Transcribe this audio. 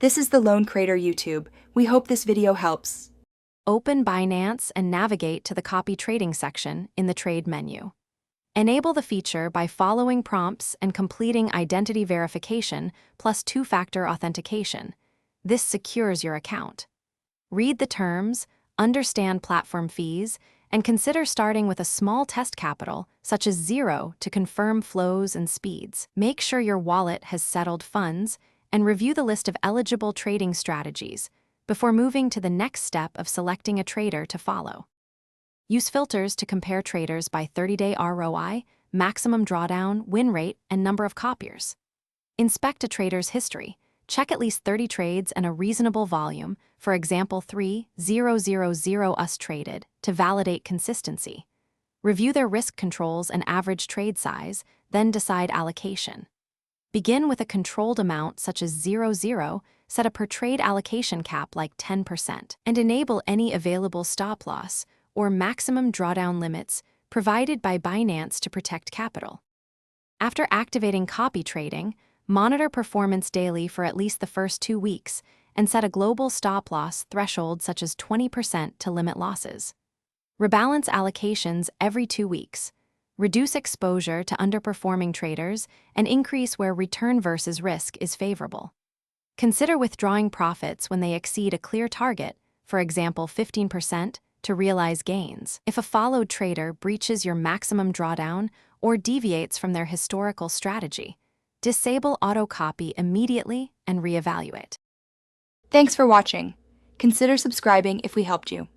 This is the Lone Creator YouTube. We hope this video helps. Open Binance and navigate to the Copy Trading section in the Trade menu. Enable the feature by following prompts and completing identity verification plus two-factor authentication. This secures your account. Read the terms, understand platform fees, and consider starting with a small test capital, such as 0, to confirm flows and speeds. Make sure your wallet has settled funds and review the list of eligible trading strategies before moving to the next step of selecting a trader to follow. Use filters to compare traders by 30-day ROI, maximum drawdown, win rate, and number of copiers. Inspect a trader's history. Check at least 30 trades and a reasonable volume, for example 3,000 US traded, to validate consistency. Review their risk controls and average trade size, then decide allocation. Begin with a controlled amount such as 0, set a per trade allocation cap like 10%, and enable any available stop loss or maximum drawdown limits provided by Binance to protect capital. After activating copy trading, monitor performance daily for at least the first 2 weeks and set a global stop loss threshold such as 20% to limit losses. Rebalance allocations every 2 weeks. Reduce exposure to underperforming traders and increase where return versus risk is favorable. Consider withdrawing profits when they exceed a clear target, for example 15%, to realize gains. If a followed trader breaches your maximum drawdown or deviates from their historical strategy, disable auto copy immediately and reevaluate. Thanks for watching. Consider subscribing if we helped you.